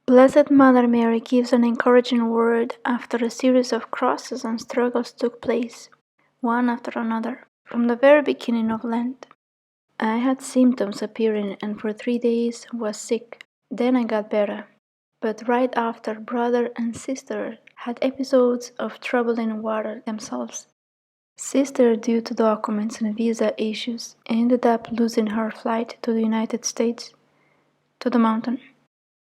Blessed Mother Mary gives an encouraging word after a series of crosses and struggles took place, one after another, from the very beginning of Lent. I had symptoms appearing and for 3 days was sick. Then I got better. But right after, brother and sister had episodes of troubling water themselves. Sister, due to documents and visa issues, ended up losing her flight to the United States, to the mountain.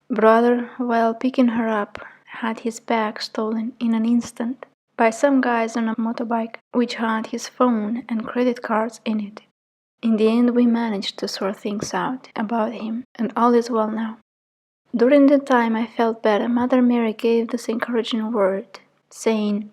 Brother, while picking her up, had his bag stolen in an instant by some guys on a motorbike, which had his phone and credit cards in it. In the end, we managed to sort things out about him, and all is well now. During the time I felt better, Mother Mary gave this encouraging word, saying,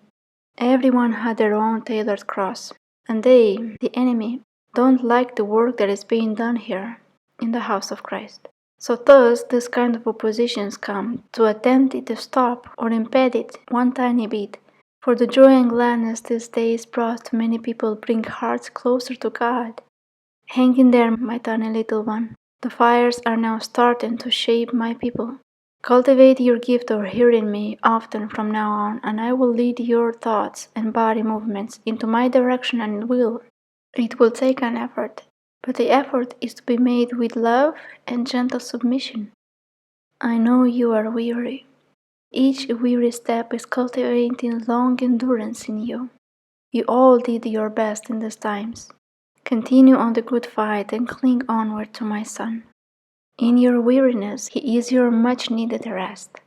everyone had their own tailored cross, and they, the enemy, don't like the work that is being done here, in the house of Christ. So thus, this kind of oppositions come to attempt it to stop or impede it one tiny bit. For the joy and gladness these days brought to many people bring hearts closer to God. Hang in there, my tiny little one. The fires are now starting to shape my people. Cultivate your gift of hearing me often from now on, and I will lead your thoughts and body movements into my direction and will. It will take an effort, but the effort is to be made with love and gentle submission. I know you are weary. Each weary step is cultivating long endurance in you. You all did your best in these times. Continue on the good fight and cling onward to my Son. In your weariness, He is your much-needed rest.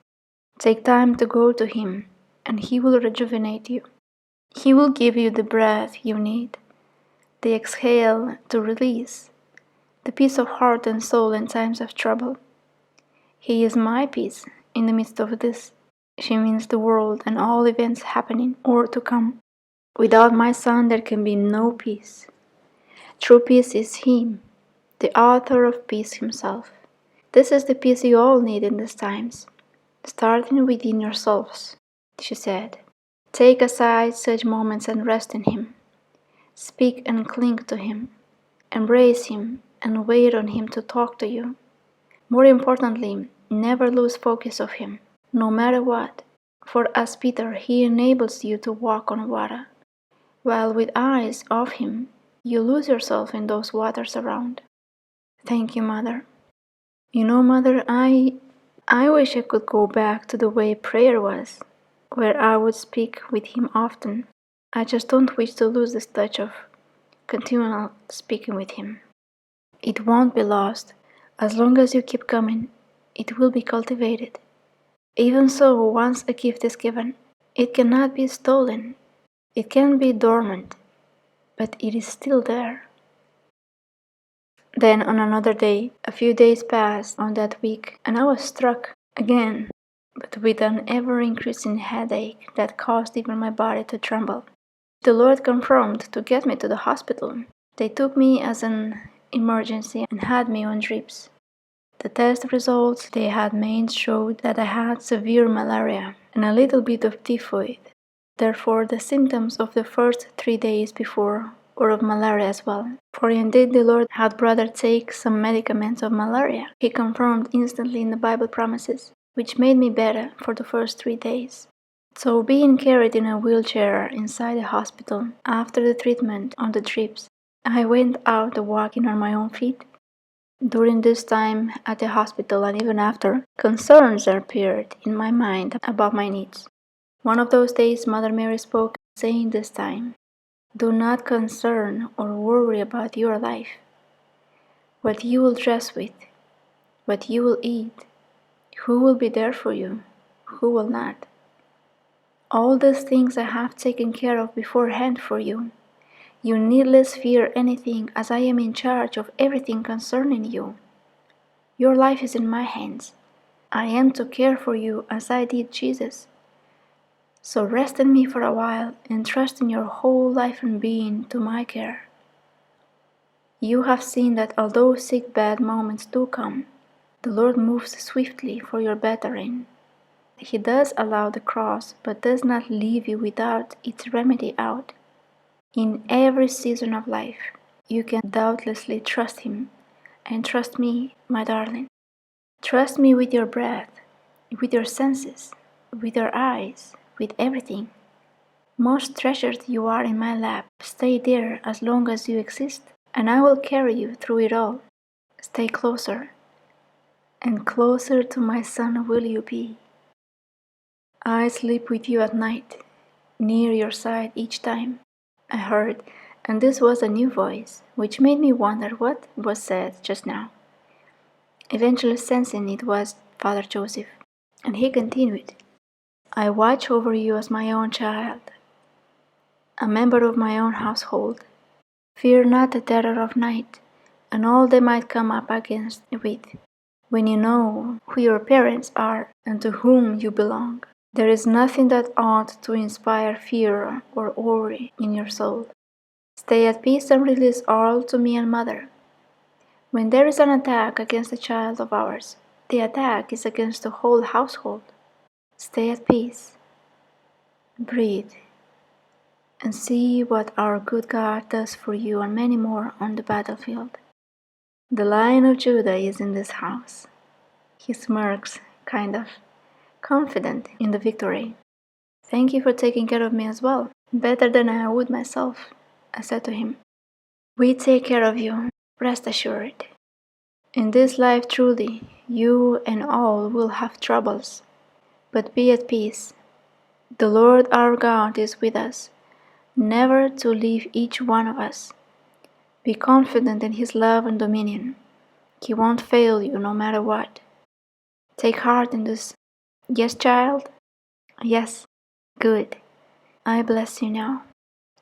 Take time to go to Him, and He will rejuvenate you. He will give you the breath you need, the exhale to release, the peace of heart and soul in times of trouble. He is my peace in the midst of this. She means the world and all events happening or to come. Without my Son there can be no peace. True peace is Him, the author of peace Himself. This is the peace you all need in these times, starting within yourselves, she said. Take aside such moments and rest in Him. Speak and cling to Him. Embrace Him and wait on Him to talk to you. More importantly, never lose focus of Him, no matter what, for as Peter, He enables you to walk on water, while with eyes of Him, you lose yourself in those waters around. Thank you, Mother. You know, Mother, I wish I could go back to the way prayer was, where I would speak with Him often. I just don't wish to lose this touch of continual speaking with Him. It won't be lost. As long as you keep coming, it will be cultivated. Even so, once a gift is given, it cannot be stolen. It can be dormant, but it is still there. Then on another day, a few days passed on that week, and I was struck again, but with an ever-increasing headache that caused even my body to tremble. The Lord confirmed to get me to the hospital. They took me as an emergency and had me on drips. The test results they had made showed that I had severe malaria and a little bit of typhoid. Therefore, the symptoms of the first 3 days before were of malaria as well. For indeed the Lord had brother take some medicaments of malaria. He confirmed instantly in the Bible promises, which made me better for the first 3 days. So being carried in a wheelchair inside the hospital after the treatment on the drips, I went out walking on my own feet. During this time at the hospital and even after, concerns appeared in my mind about my needs. One of those days Mother Mary spoke, saying this time, do not concern or worry about your life, what you will dress with, what you will eat, who will be there for you, who will not. All these things I have taken care of beforehand for you. You needless fear anything, as I am in charge of everything concerning you. Your life is in my hands. I am to care for you as I did Jesus. So rest in me for a while and trust in your whole life and being to my care. You have seen that although sick bad moments do come, the Lord moves swiftly for your bettering. He does allow the cross, but does not leave you without its remedy out. In every season of life, you can doubtlessly trust Him, and trust me, my darling. Trust me with your breath. with your senses, with your eyes, with everything. Most treasured, you are in my lap. Stay there as long as you exist, and I will carry you through it all. Stay closer, and closer to my son will you be. I sleep with you at night, near your side each time. I heard, and this was a new voice, which made me wonder what was said just now. Eventually sensing it was Father Joseph, and he continued, I watch over you as my own child, a member of my own household. Fear not the terror of night, and all they might come up against with, when you know who your parents are and to whom you belong. There is nothing that ought to inspire fear or worry in your soul. Stay at peace and release all to me and Mother. When there is an attack against a child of ours, the attack is against the whole household. Stay at peace, breathe, and see what our good God does for you and many more on the battlefield. The Lion of Judah is in this house. He smirks, kind of, confident in the victory. Thank you for taking care of me as well, better than I would myself, I said to him. We take care of you, rest assured. In this life truly, you and all will have troubles, but be at peace. The Lord our God is with us, never to leave each one of us. Be confident in His love and dominion. He won't fail you no matter what. Take heart in this. Yes, child? Yes. Good. I bless you now.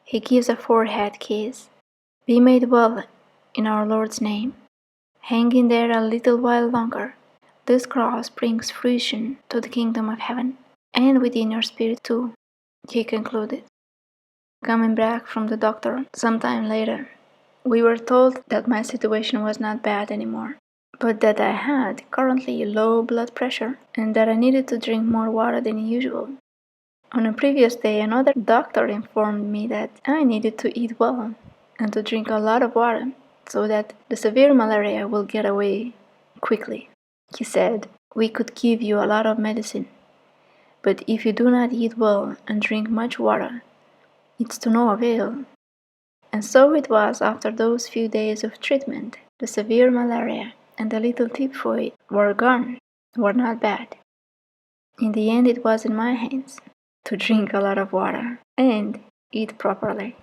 He gives a forehead kiss. Be made well in our Lord's name. Hang in there a little while longer. This cross brings fruition to the kingdom of heaven, and within your spirit too, he concluded. Coming back from the doctor some time later, we were told that my situation was not bad anymore, but that I had currently low blood pressure and that I needed to drink more water than usual. On a previous day, another doctor informed me that I needed to eat well and to drink a lot of water so that the severe malaria will get away quickly. He said, we could give you a lot of medicine, but if you do not eat well and drink much water, it's to no avail. And so it was after those few days of treatment. The severe malaria and the little typhoid were gone, were not bad. In the end, it was in my hands to drink a lot of water and eat properly.